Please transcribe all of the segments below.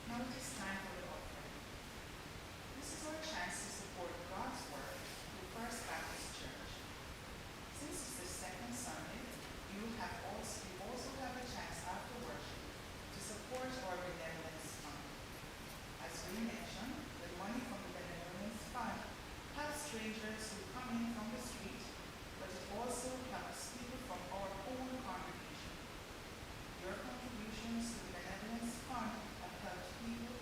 Now it is time for the offering. This is our chance to support God's work through First Baptist Church. Since it's the second Sunday, you also have a chance after worship to support our benevolence fund. As we mentioned, the money from the benevolence fund helps strangers who come in from the street, but it also helps people from our own congregation. Your contributions to the benevolence fund have helped people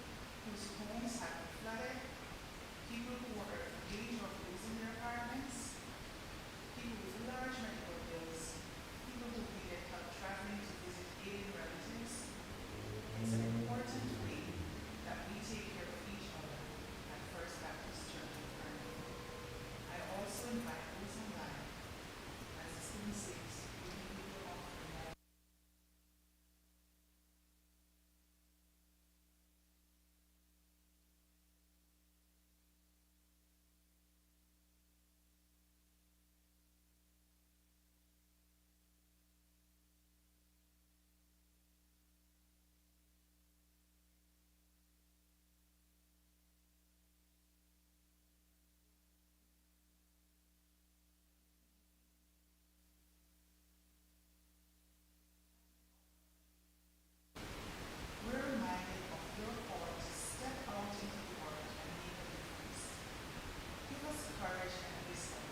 whose homes have been flooded, people who were at the age of losing their apartments, people with large medical bills, people who needed help traveling to visit ailing relatives. It's an important way that we take care of each other at First Baptist Church of Vernon. I also invite those online, as the student says, we need your offering. We're reminded of your call to step out into the world and make a difference. Give us courage and wisdom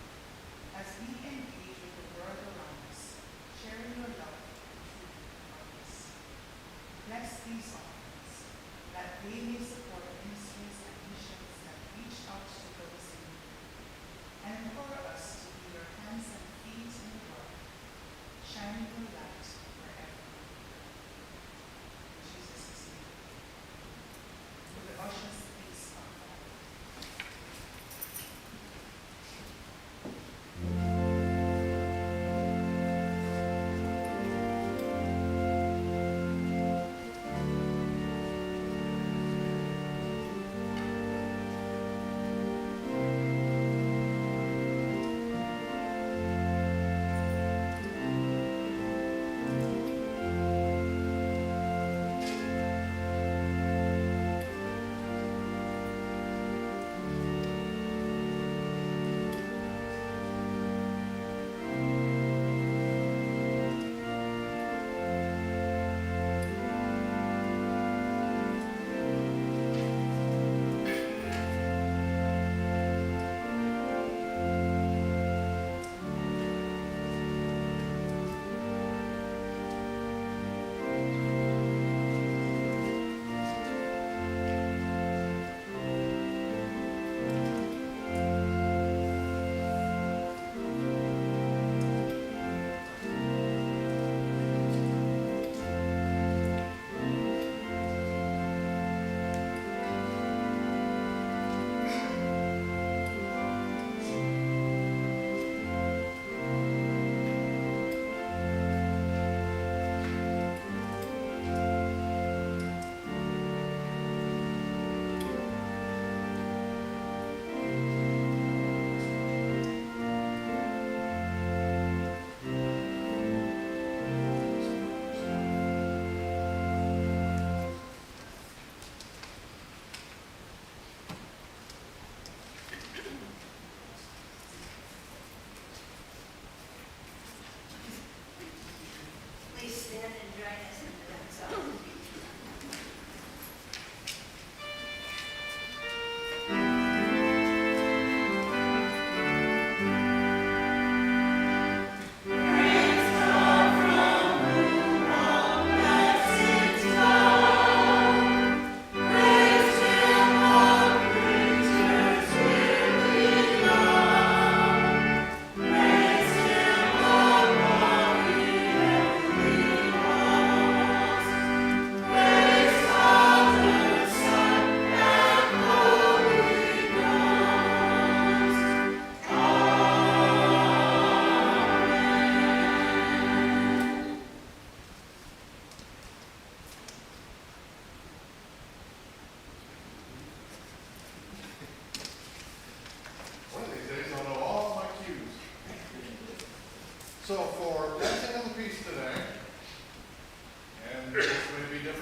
as we engage with the world around us, sharing your love and truth with others. Bless these offerings, that they may support ministries and missions that reach out to those in need, and empower us to be your hands and feet in the world, shining your light wherever we go. In Jesus' name. Will the ushers please come forward?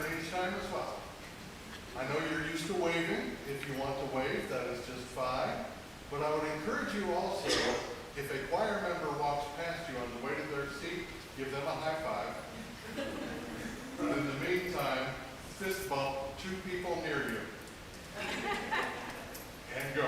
turn each time as well. I know you're used to waving. If you want to wave, that is just fine. But I would encourage you also, if a choir member walks past you on the way to their seat, give them a high five. But in the meantime, fist bump 2 people near you. And go.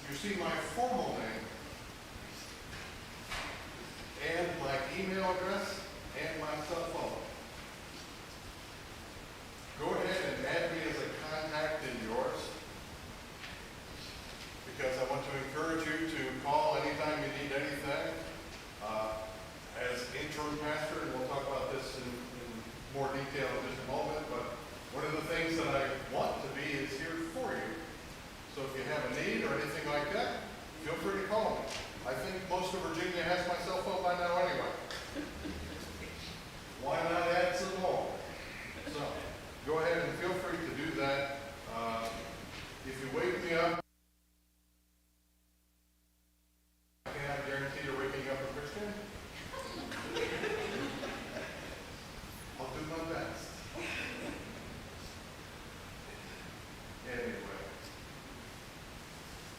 You see my formal name and my email address and my cell phone. Go ahead and add me as a contact in yours, because I want to encourage you to call anytime you need anything. As interim pastor, and we'll talk about this in more detail in just a moment, but one of the things that I want to be is here for you. So if you have a need or anything like that, feel free to call me. I think most of Virginia has my cell phone by now anyway. Why not add some more? So go ahead and feel free to do that. If you wake me up, I cannot guarantee you're waking up a Christian. I'll do my best. Anyway.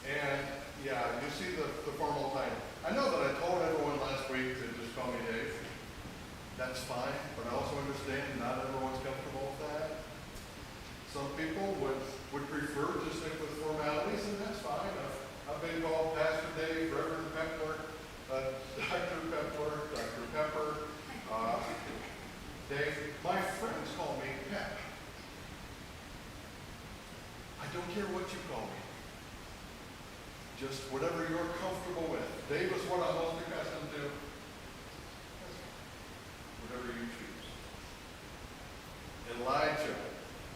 And yeah, you see the formal title. I know that I told everyone last week to just call me Dave. That's fine, but I also understand not everyone's comfortable with that. Some people would prefer to stick with formalities, and that's fine. I've been called Pastor Dave, Reverend Pepler, Dr. Pepler, Dr. Pepper, Dave. My friends call me Pep. I don't care what you call me. Just whatever you're comfortable with. Dave is what I'm most accustomed to. Whatever you choose. Elijah.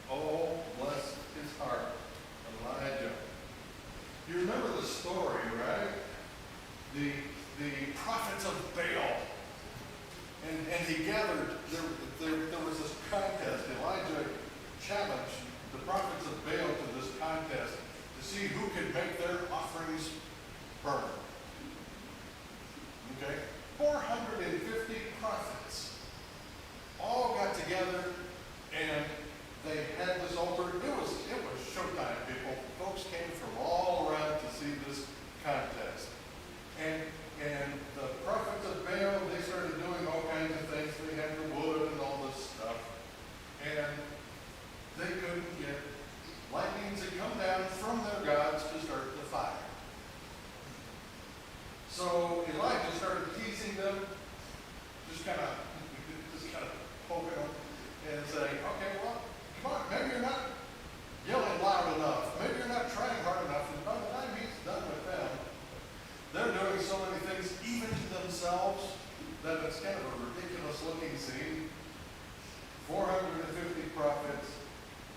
Oh, bless his heart. Elijah. You remember the story, right? The prophets of Baal. And he gathered, there was this contest. Elijah challenged the prophets of Baal to this contest to see who could make their offerings burn. Okay? 450 prophets all got together and they had this altar. It was showtime, people. Folks came from all around to see this contest. And the prophets of Baal, they started doing all kinds of things. They had the wood and all this stuff. And they couldn't get lightnings to come down from their gods to start the fire. So Elijah started teasing them, just kind of poking them and saying, okay, well, come on, maybe you're not yelling loud enough. Maybe you're not trying hard enough. And by the time he's done with them, they're doing so many things, even to themselves, that it's kind of a ridiculous looking scene. 450 prophets,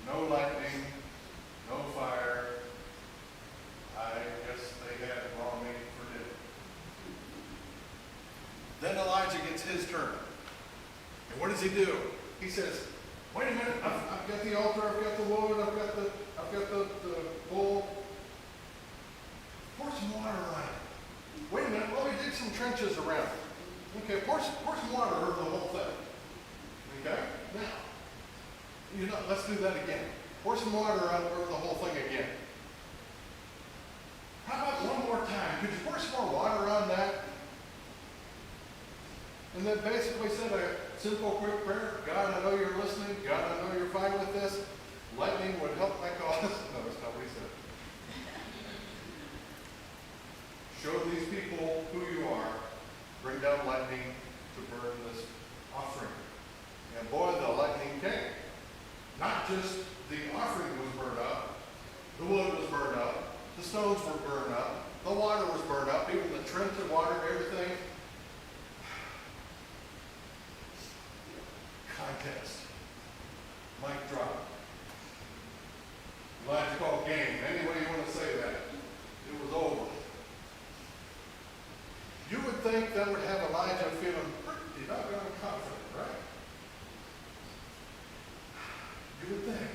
no lightning, no fire. I guess they had raw meat for dinner. Then Elijah gets his turn. And what does he do? He says, wait a minute, I've got the altar, I've got the wood, I've got the bull. Pour some water on it. Wait a minute, let me dig some trenches around. Okay, pour some water over the whole thing. Okay? Now, let's do that again. Pour some water out over the whole thing again. How about one more time? Could you pour some more water on that? And then basically said a simple, quick prayer. God, I know you're listening. God, I know you're fine with this. Lightning would help my cause. No, that's not what he said. Show these people who you are. Bring down lightning to burn this offering. And boy, the lightning came. Not just the offering was burned up, the wood was burned up, the stones were burned up, the water was burned up, even the trench of water, everything. Contest. Mic drop. Elijah called game. Any way you want to say that. It was over. You would think that would have Elijah feeling pretty doggone confident, right? You would think.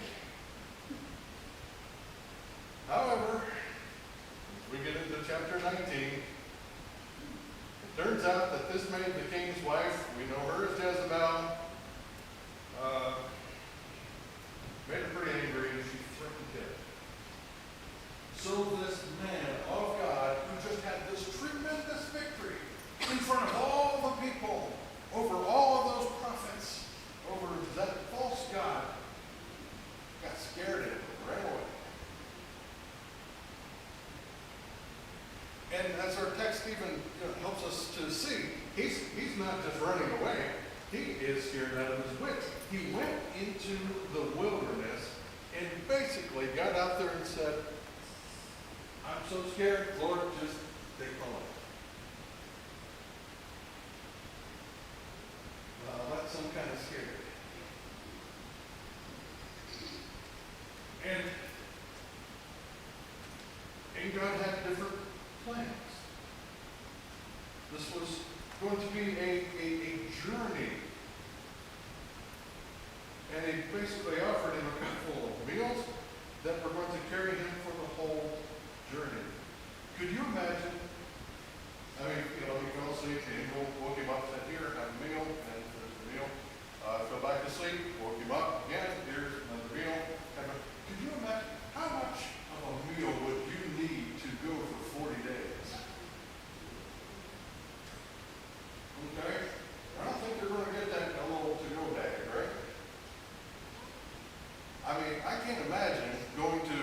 However, as we get into chapter 19, it turns out that this maid, the king's wife, we know her as Jezebel, made her pretty angry and she threatened him. So this man of God, who just had this tremendous victory in front of all the people, over all of those prophets, over that false god, got scared and ran away. And as our text even helps us to see, he's not just running away. He is scared out of his wits. He went into the wilderness and basically got out there and said, I'm so scared, Lord, just take my life. Well, that's some kind of scary. And God had different plans. This was going to be a journey. And he basically offered him a couple of meals that were going to carry him for the whole journey. Could you imagine? I mean, he fell asleep, the angel woke him up, said, here, have a meal, and there's the meal. Fell back to sleep, woke him up again, here's another meal. Could you imagine how much of a meal would you need to go for 40 days? Okay? I don't think they're going to get that in a little to-go bag, right? I mean, I can't imagine going to,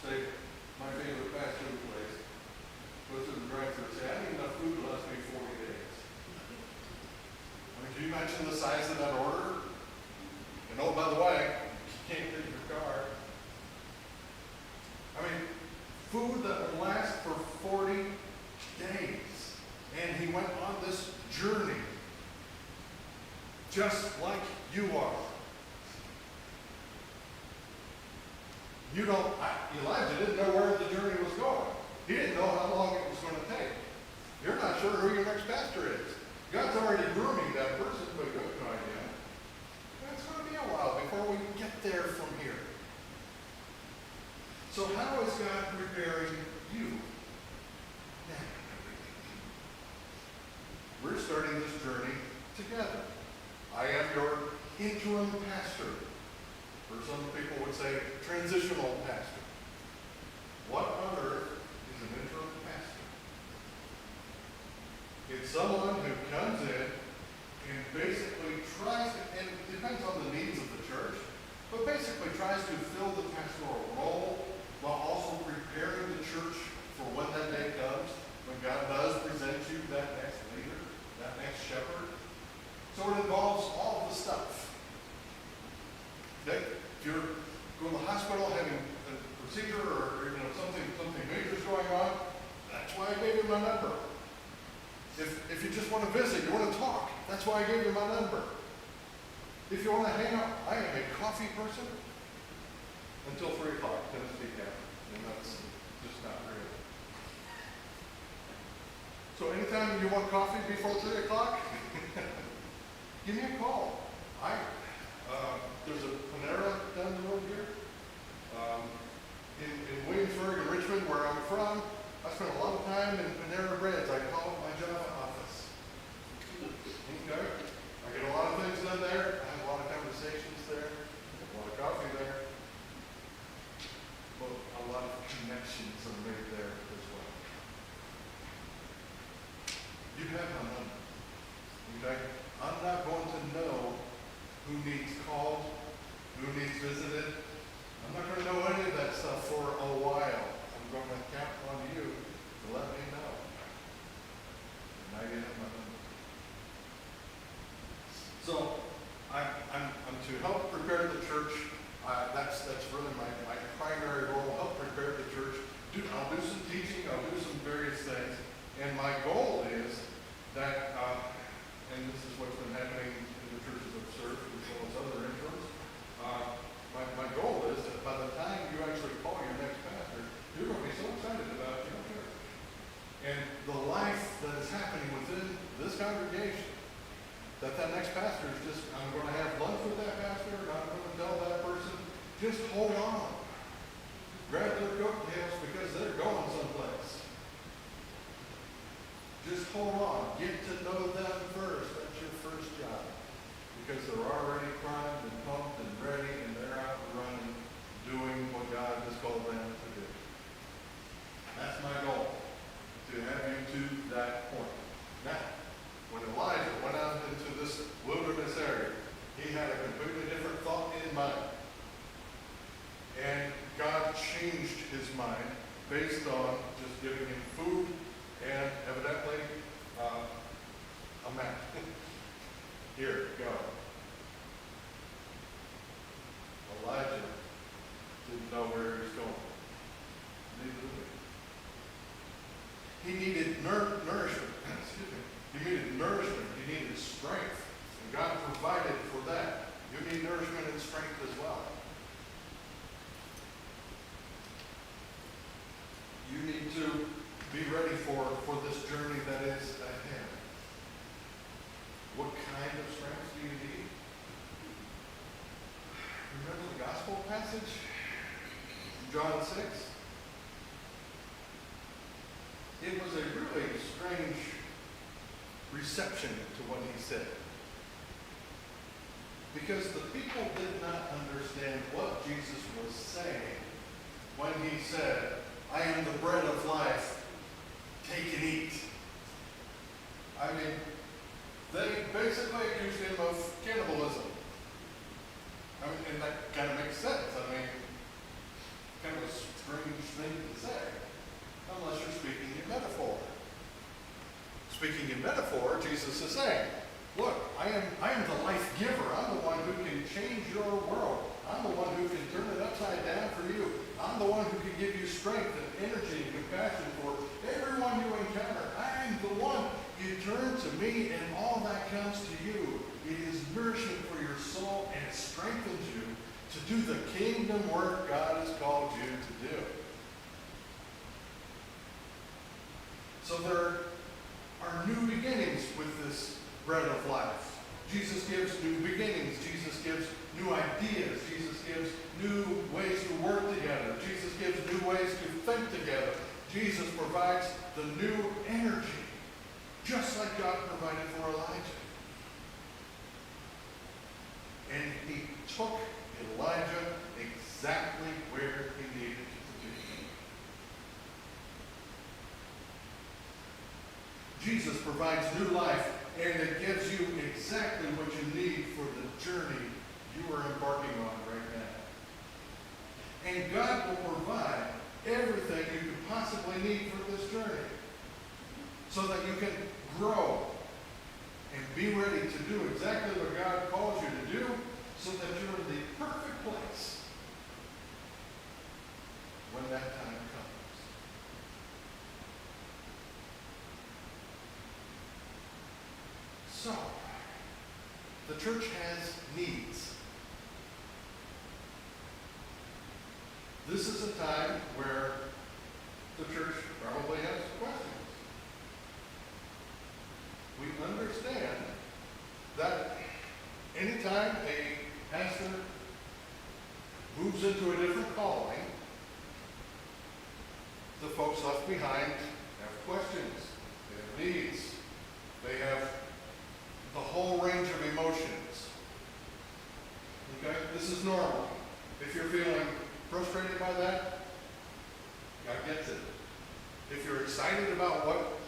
say, my favorite fast food place, go to the drive-thru and say, I need enough food to last me 40 days. I mean, can you imagine the size of that order? And oh, by the way, you can't get your car. I mean, food that would last for 40 days. And he went on this journey, just like you are. Elijah didn't know where the journey was going. He didn't know how long it was going to take. You're not sure who your next pastor is. God's already grooming that person, but you have no idea. It's going to be a while before we get there from here. So how is God preparing you? We're starting this journey together. I am your interim pastor. Or some people would say transitional pastor. What on earth is an interim pastor? It's someone who comes in and basically tries to, and it depends on the needs of the church, but basically tries to fill the pastoral role while also preparing the church for when that day comes, when God does present you that next leader, that next shepherd. So it involves all of the stuff. Okay? If you're going to the hospital having a procedure or something major is going on, that's why I gave you my number. If you just want to visit, you want to talk, that's why I gave you my number. If you want to hang out, I am a coffee person until 3 o'clock, Tennessee Gap, and that's just not real. So anytime you want coffee before 3 o'clock, give me a call. There's a Panera down the road here. In Williamsburg and Richmond, where I'm from, I spend a lot of time in Panera Breads. I call it my Java office. So I'm to help prepare the church. That's really my primary role, help prepare the church. I'll do some teaching, I'll do some various things. And my goal is that, and this is what's been happening in the churches I've served, as well as other interns. My goal is that by the time you actually call your next pastor, you're going to be so excited about your church. And the life that is happening within this congregation, that next pastor is just, I'm going to have lunch with that pastor, and I'm going to tell that person, just hold on. Grab their coattails because they're going someplace. Just hold on. Get to know them first. That's your first job. Because they're already primed and pumped and ready, and they're out and running, doing what God has called them to do. That's my goal, to have you to that point. Now, when Elijah went out into this wilderness area, he had a completely different thought in mind. And God changed his mind based on just giving him food and evidently a map. Here, go. Elijah didn't know where he was going. Neither did we. He needed nourishment. Excuse me. He needed nourishment. He needed strength. And God provided for that. You need nourishment and strength as well. You need to be ready for this journey that is ahead. What kind of strength do you need? Remember the gospel passage? John 6? It was a really strange reception to what he said. Because the people did not understand what Jesus was saying when he said, I am the bread of life. Take and eat. I mean, they basically accused him of cannibalism. I mean, and that kind of makes sense. I mean, kind of a strange thing to say, unless you're speaking in metaphor. Speaking in metaphor, Jesus is saying, look, I am the life giver. I'm the one who can change your world. I'm the one who can turn it upside down for you. I'm the one who can give you strength and energy and compassion for everyone you encounter. I am the one. You turn to me and all that comes to you. It is nourishment for your soul and it strengthens you to do the kingdom work God has called you to do. So there are new beginnings with this bread of life. Jesus gives new beginnings. Jesus gives new ideas. Jesus gives new ways to work together. Jesus gives new ways to think together. Jesus provides the new energy, just like God provided for Elijah. And he took Elijah exactly where he needed to be. Jesus provides new life, and it gives you exactly what you need for the journey you are embarking on right now. And God will provide everything you could possibly need for this journey so that you can grow and be ready to do exactly what God calls you to do so that you're in the perfect place when that time comes. So, the church has needs. This is a time where the church probably has questions. We understand that anytime a pastor moves into a different calling, the folks left behind have questions, they have needs, they have the whole range of emotions. Okay? This is normal. If you're feeling frustrated by that, God gets it. If you're excited about what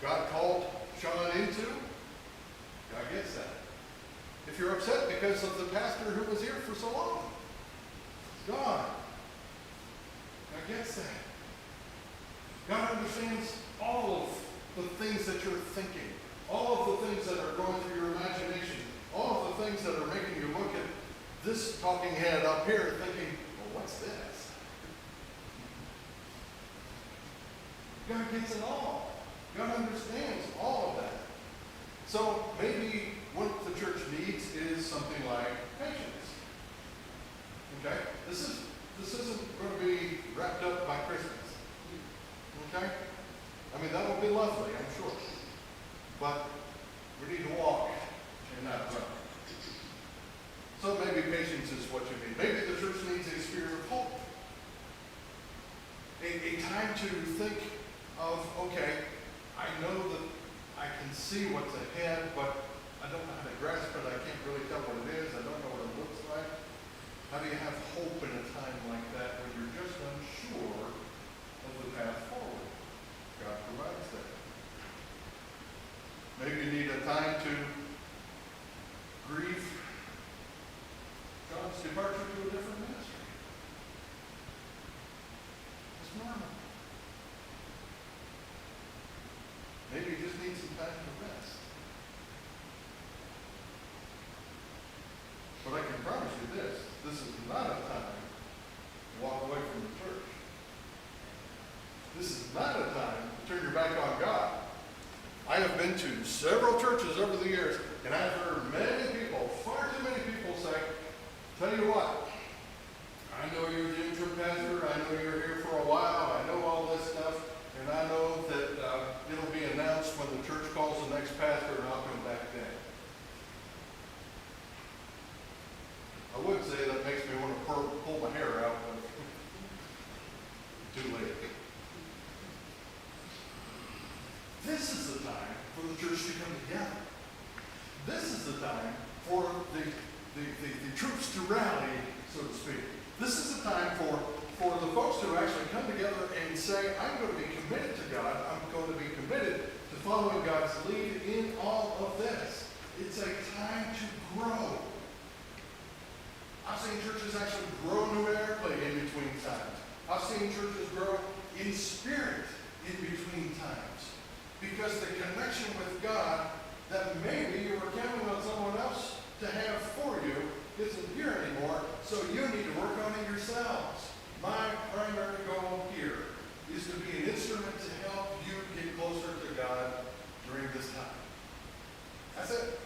God called Sean into, God gets that. If you're upset because of the pastor who was here for so long, he's gone. God gets that. God understands all of the things that you're thinking, all of the things that are going through your imagination, all here thinking, well, what's this? God gets it all. God understands all of that. So maybe what the church needs is something like patience. Okay? This isn't going to be wrapped up by Christmas. Okay? I mean, that will be lovely, I'm sure. But we need to walk and not run. So maybe patience is what you need. Maybe the church needs a spirit of hope. A time to think of, okay, I know that I can see what's ahead, but I don't know how to grasp it. I can't really tell what it is. I don't know what it looks like. How do you have hope in a time like that when you're just unsure of the path forward? God provides that. Maybe you need a time to grieve God's departure to a different ministry. It's normal. Maybe you just need some time to rest. But I can promise you this is not a time to walk away from the church. This is not a time to turn your back on God. I have been to several churches over the years, and I've heard many people, far too many people say, tell you what, I know you're the interim pastor, I know you're here for a while, I know all this stuff, and I know that it'll be announced when the church calls the next pastor, and I'll come back then. I would say that makes me want to pull my hair out, but too late. This is the time for the church to come together. This is the time for the troops to rally, so to speak. This is the time for the folks to actually come together and say, I'm going to be committed to God. I'm going to be committed to following God's lead in all of this. It's a time to grow. I've seen churches actually grow numerically in between times. I've seen churches grow in spirit in between times. Because the connection with God that maybe you were counting on someone else to have for you isn't here anymore, so you need to work on it yourselves. My primary goal here is to be an instrument to help you get closer to God during this time. That's it.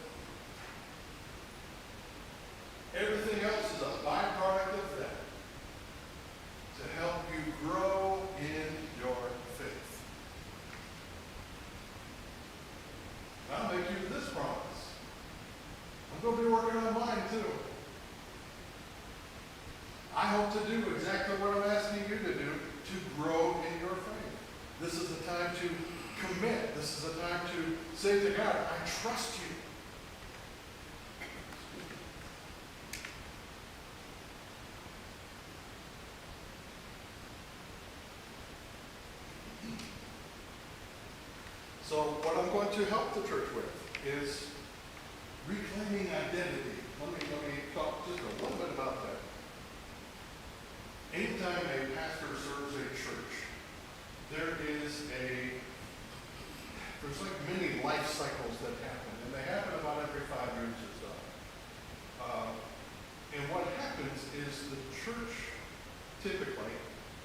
Everything else is a byproduct of that. To help you grow in your faith. I'll make you this promise. I'm going to be working on mine too. I hope to do exactly what I'm asking you to do to grow in your faith. This is a time to commit. This is a time to say to God, I trust you. So what I'm going to help the church with is reclaiming identity. Let me talk just a little bit about that. Anytime a pastor serves a church, there's like many life cycles that happen, and they happen about every 5 years or so. And what happens is the church typically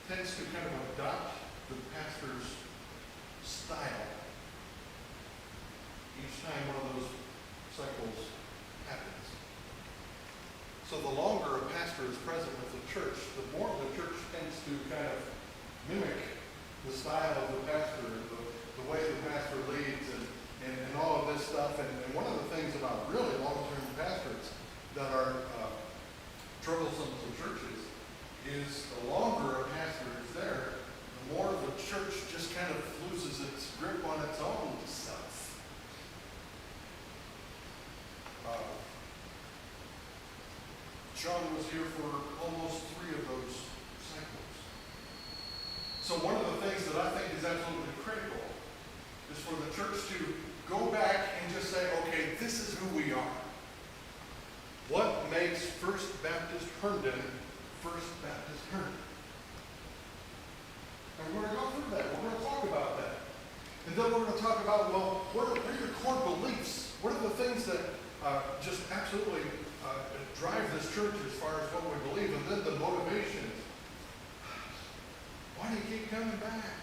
tends to kind of adopt the pastor's style each time one of those cycles happens. So the longer a pastor is present with the church, the more the church tends to kind of mimic the style of the pastor, the way the pastor leads, and all of this stuff. And one of the things about really long-term pastors that are troublesome to churches is the longer a pastor is there, the more the church just kind of loses its grip on its own self. Sean was here for almost 3 of those cycles. So one of the things that I think is absolutely critical is for the church to go back and just say, okay, this is who we are. What makes First Baptist Herndon First Baptist Herndon? And we're going to go through that. We're going to talk about that. And then we're going to talk about, well, what are your core beliefs? What are the things that just absolutely drive this church as far as what we believe. And then the motivation. Why do you keep coming back?